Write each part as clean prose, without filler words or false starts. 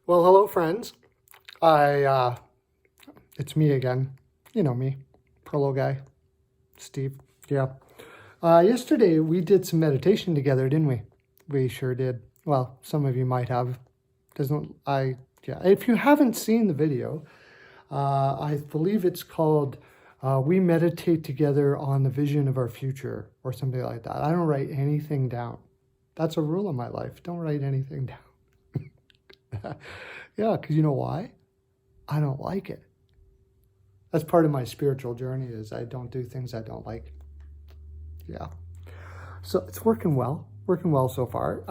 Well, hello, friends. I it's me again. You know me, Prolo guy, Steve. Yeah. Yesterday we did some meditation together, didn't we? We sure did. Well, some of you might have. Doesn't I? Yeah. If you haven't seen the video, I believe it's called "We Meditate Together on the Vision of Our Future" or something like that. I don't write anything down. That's a rule in my life. Don't write anything down. Yeah, because you know why? I don't like it. That's part of my spiritual journey is I don't do things I don't like. Yeah. So it's working well so far.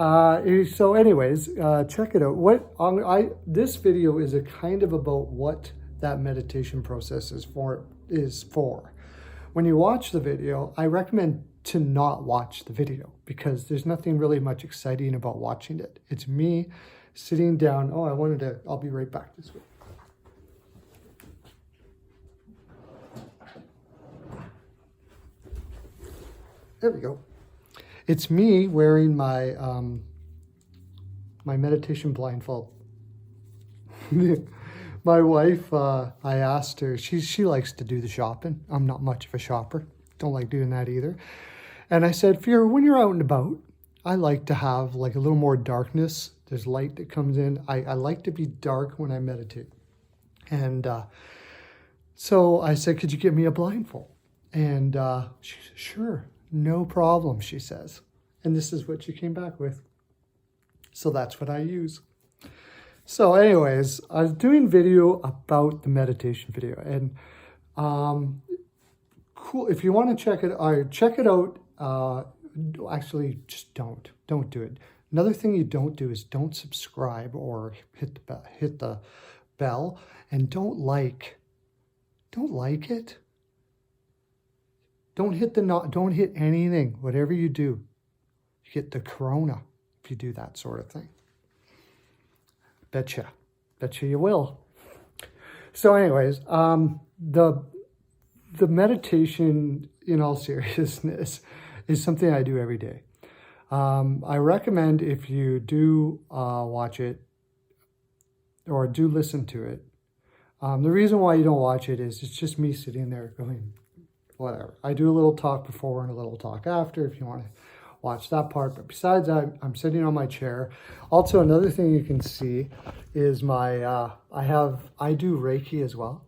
So anyways, check it out. This video is a kind of about what that meditation process is for. When you watch the video, I recommend to not watch the video because there's nothing really much exciting about watching it. It's me sitting down. Oh, I'll be right back this way. There we go. It's me wearing my my meditation blindfold. My wife, I asked her, she likes to do the shopping. I'm not much of a shopper. Don't like doing that either. And I said, Fiona, when you're out and about, I like to have like a little more darkness. There's light that comes in. I like to be dark when I meditate. And so I said, could you get me a blindfold? And she said, sure, no problem, she says. And this is what she came back with. So that's what I use. So anyways, I was doing video about the meditation video. And cool, if you want to check it out. Actually, just don't do it. Another thing you don't do is don't subscribe or hit the bell, and don't like it. Don't hit anything. Whatever you do, you get the corona if you do that sort of thing. Betcha you will. So anyways, the meditation, in all seriousness, is something I do every day. I recommend if you do watch it or do listen to it. The reason why you don't watch it is it's just me sitting there going, whatever. I do a little talk before and a little talk after if you want to watch that part. But besides that, I'm sitting on my chair. Also, another thing you can see is my, I do Reiki as well.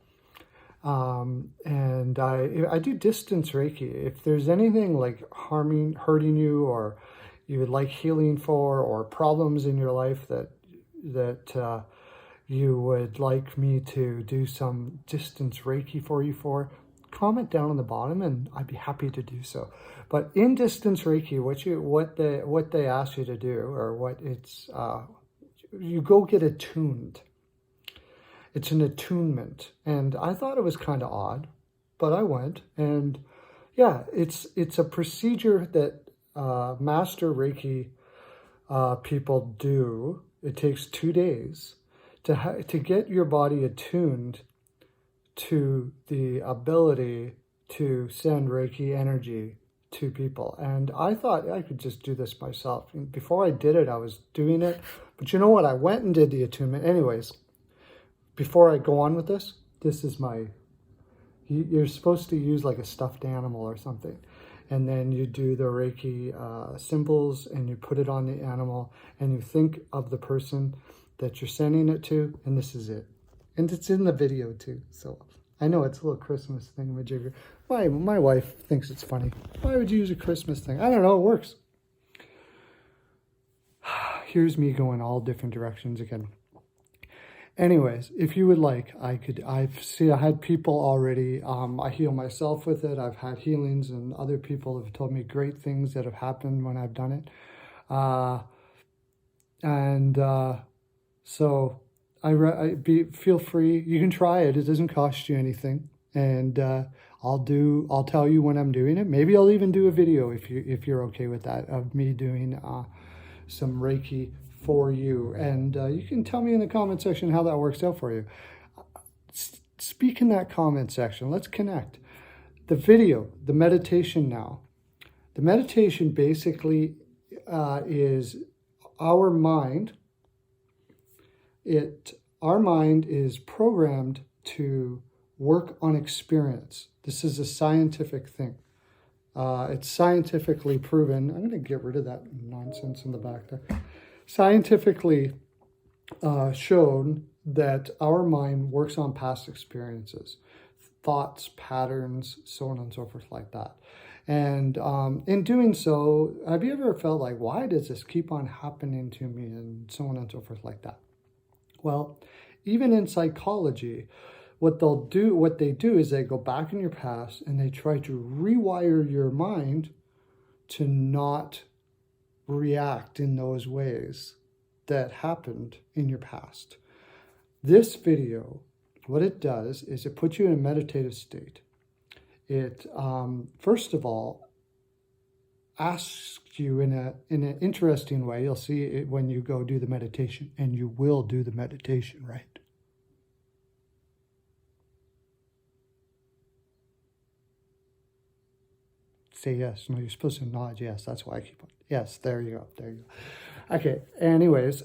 And I do distance Reiki. If there's anything like hurting you, or you would like healing for, or problems in your life that you would like me to do some distance Reiki for you for, comment down on the bottom and I'd be happy to do so. But in distance Reiki, what they ask you to do, or what it's, you go get attuned. It's an attunement. And I thought it was kind of odd, but I went, and yeah, it's a procedure that master Reiki people do. It takes 2 days to get your body attuned to the ability to send Reiki energy to people. And I thought I could just do this myself. And before I did it, I was doing it. But you know what? I went and did the attunement. Anyways, before I go on with this is you're supposed to use like a stuffed animal or something. And then you do the Reiki symbols and you put it on the animal and you think of the person that you're sending it to, and this is it. And it's in the video too. So I know it's a little Christmas thingamajigger. My wife thinks it's funny. Why would you use a Christmas thing? I don't know, it works. Here's me going all different directions again. Anyways, if you would like, I had people already, I heal myself with it. I've had healings, and other people have told me great things that have happened when I've done it. So feel free. You can try it. It doesn't cost you anything. And I'll tell you when I'm doing it. Maybe I'll even do a video if you're okay with that, of me doing some Reiki for you. And you can tell me in the comment section how that works out for you. Speak in that comment section. Let's connect. The video, the meditation now. The meditation basically is our mind Our mind is programmed to work on experience. This is a scientific thing. It's scientifically proven. I'm going to get rid of that nonsense in the back there. Scientifically shown that our mind works on past experiences, thoughts, patterns, so on and so forth like that. And in doing so, have you ever felt like, why does this keep on happening to me, and so on and so forth like that? Well, even in psychology, what they do is they go back in your past and they try to rewire your mind to not react in those ways that happened in your past. This video, what it does is it puts you in a meditative state. It, first of all, asks you in an interesting way. You'll see it when you go do the meditation, and you will do the meditation, right? Say yes. No, you're supposed to nod yes. That's why I keep on. Yes, there you go. There you go. Okay. Anyways,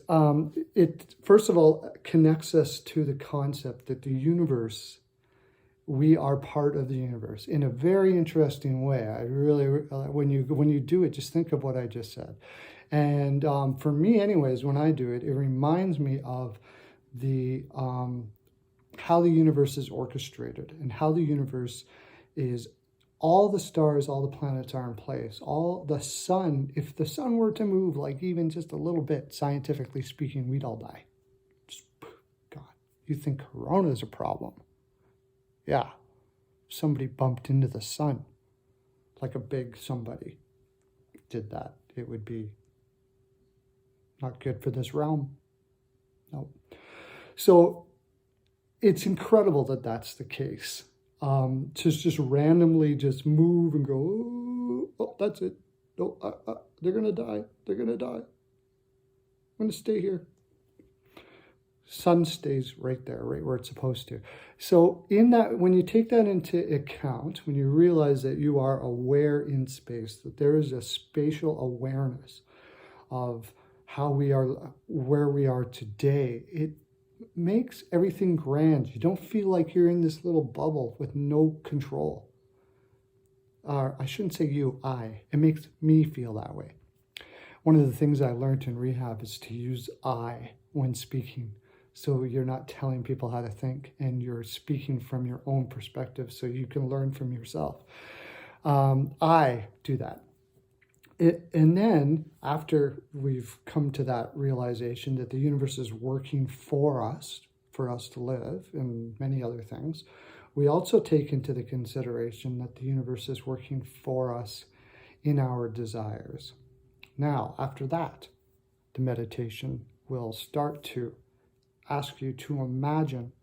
it first of all connects us to the concept that the universe, we are part of the universe in a very interesting way. I really, when you do it, just think of what I just said. And for me, anyways, when I do it, it reminds me of the how the universe is orchestrated and how the universe is. All the stars, all the planets are in place. All the sun, if the sun were to move like even just a little bit, scientifically speaking, we'd all die. Just, God, you think corona is a problem? Yeah, somebody bumped into the sun, like a big somebody did that. It would be not good for this realm. No. So it's incredible that that's the case. To just randomly just move and go, oh, that's it. No, they're going to die. They're going to die. I'm going to stay here. Sun stays right there, right where it's supposed to. So in that, when you take that into account, when you realize that you are aware in space, that there is a spatial awareness of how we are, where we are today, it makes everything grand. You don't feel like you're in this little bubble with no control. I shouldn't say you, I. It makes me feel that way. One of the things I learned in rehab is to use I when speaking. So you're not telling people how to think, and you're speaking from your own perspective so you can learn from yourself. I do that. And then after we've come to that realization that the universe is working for us to live and many other things, we also take into the consideration that the universe is working for us in our desires. Now, after that, the meditation will start to ask you to imagine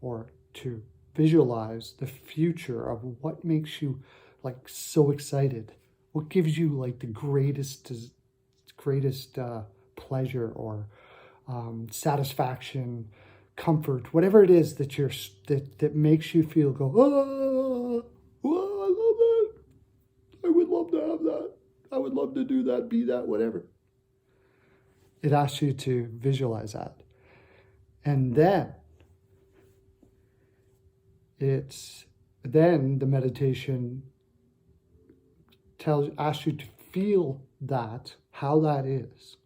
or to visualize the future of what makes you like so excited. What gives you like the greatest pleasure or satisfaction, comfort, whatever it is that that makes you feel go, oh, I love that. I would love to have that. I would love to do that, be that, whatever. It asks you to visualize that. And then the meditation asks you to feel that, how that is,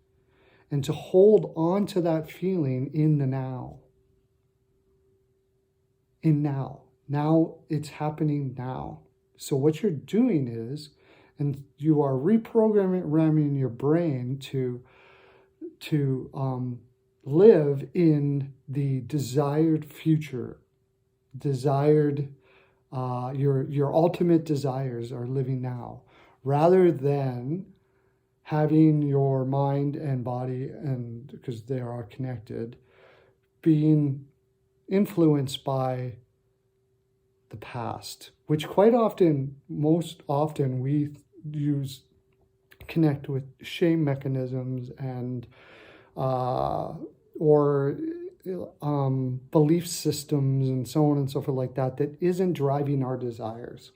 and to hold on to that feeling in the now. In now. Now it's happening now. So what you're doing is, and you are reprogramming your brain to live in the desired future, your ultimate desires are living now, rather than having your mind and body, and because they are connected, being influenced by the past, which most often we connect with shame mechanisms and belief systems and so on and so forth like that isn't driving our desires.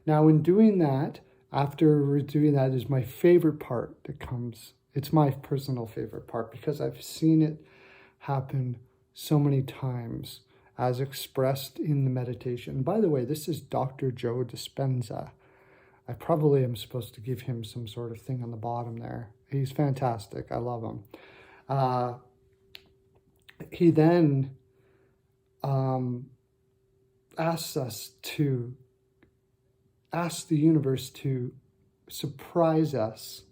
Now, in doing that, after doing that is my favorite part that comes It's my personal favorite part because I've seen it happen so many times as expressed in the meditation. And by the way, this is Dr. Joe Dispenza. I probably am supposed to give him some sort of thing on the bottom there. He's fantastic. I love him. He then asks the universe to surprise us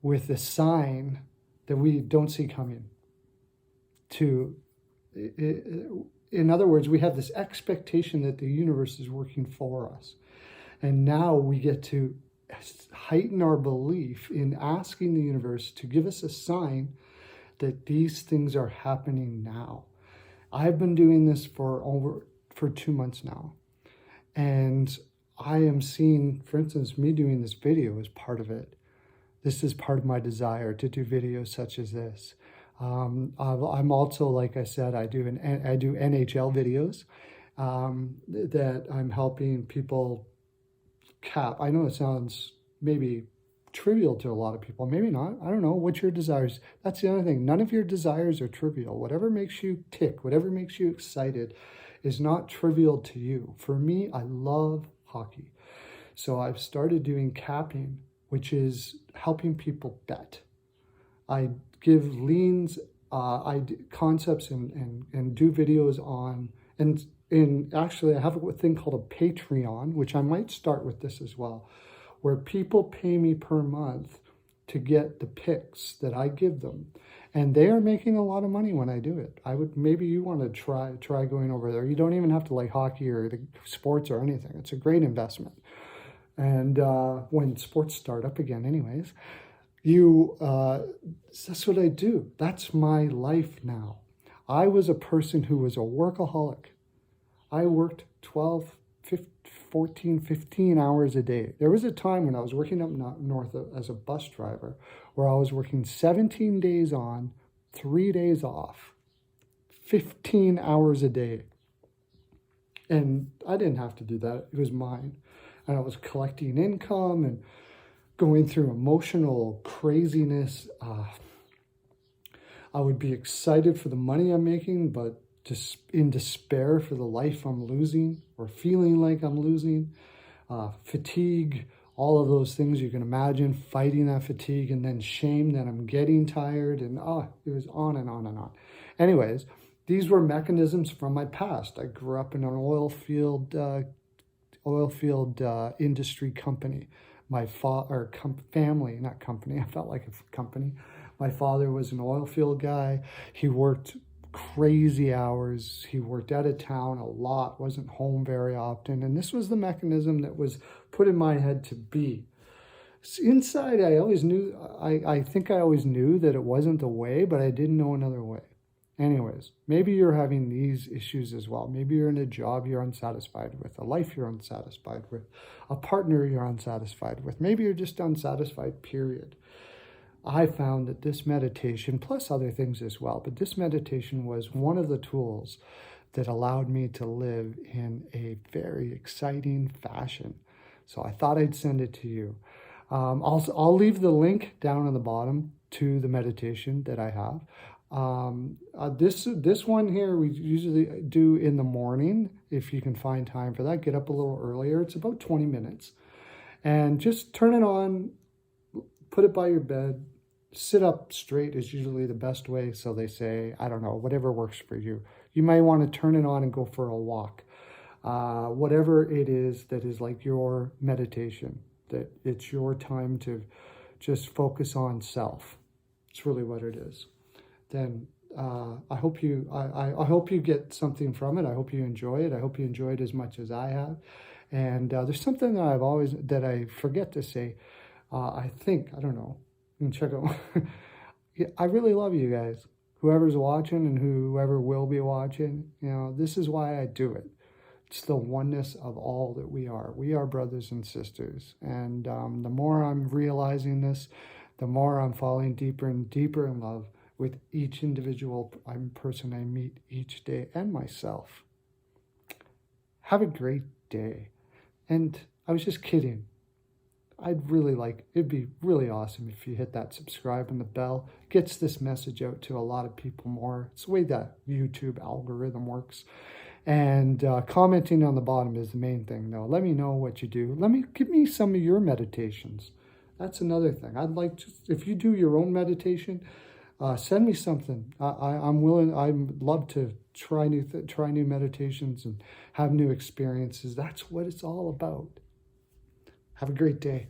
with a sign that we don't see coming. In other words, we have this expectation that the universe is working for us. And now we get to heighten our belief in asking the universe to give us a sign that these things are happening now. I've been doing this for 2 months now. And I am seeing, for instance, me doing this video is part of it. This is part of my desire to do videos such as this. I'm also, like I said, I do NHL videos that I'm helping people cap. I know it sounds maybe trivial to a lot of people. Maybe not. I don't know. What's your desires? That's the other thing. None of your desires are trivial. Whatever makes you tick, whatever makes you excited is not trivial to you. For me, I love hockey. So I've started doing capping, which is helping people bet. I give leans, concepts and do videos on, and actually I have a thing called a Patreon, which I might start with this as well, where people pay me per month to get the picks that I give them. And they are making a lot of money when I do it. Maybe you want to try going over there. You don't even have to like hockey or the sports or anything. It's a great investment. And when sports start up again anyways, that's what I do. That's my life now. I was a person who was a workaholic. I worked 12, 14, 15 hours a day. There was a time when I was working up north as a bus driver where I was working 17 days on, 3 days off, 15 hours a day. And I didn't have to do that. It was mine. And I was collecting income and going through emotional craziness. I would be excited for the money I'm making, but just in despair for the life I'm losing or feeling like I'm losing. Fatigue, all of those things you can imagine, fighting that fatigue, and then shame that I'm getting tired, and it was on and on and on. Anyways, these were mechanisms from my past. I grew up in an oil field industry company. My family, not company, I felt like a company. My father was an oil field guy. He worked crazy hours. He worked out of town a lot, wasn't home very often. And this was the mechanism that was put in my head to be. Inside, I always knew, I think I always knew that it wasn't the way, but I didn't know another way. Anyways, maybe you're having these issues as well. Maybe you're in a job you're unsatisfied with, a life you're unsatisfied with, a partner you're unsatisfied with. Maybe you're just unsatisfied, period. I found that this meditation, plus other things as well, but this meditation was one of the tools that allowed me to live in a very exciting fashion. So I thought I'd send it to you. I'll leave the link down on the bottom to the meditation that I have. This one here we usually do in the morning if you can find time for that. Get up a little earlier. It's about 20 minutes. And just turn it on, put it by your bed. Sit up straight is usually the best way. So they say, I don't know, whatever works for you. You might want to turn it on and go for a walk. Whatever it is that is like your meditation, that it's your time to just focus on self. It's really what it is. Then I hope you get something from it. I hope you enjoy it. I hope you enjoy it as much as I have. And there's something that I forget to say. I don't know. You can check out. Yeah, I really love you guys. Whoever's watching and whoever will be watching, this is why I do it. It's the oneness of all that we are. We are brothers and sisters. And the more I'm realizing this, the more I'm falling deeper and deeper in love with each individual person I meet each day and myself. Have a great day. And I was just kidding. it'd be really awesome if you hit that subscribe and the bell. Gets this message out to a lot of people more. It's the way that YouTube algorithm works. And commenting on the bottom is the main thing, though. Let me know what you do. Give me some of your meditations. That's another thing. I'd like to, if you do your own meditation, send me something. I'm willing. I'd love to try new meditations and have new experiences. That's what it's all about. Have a great day.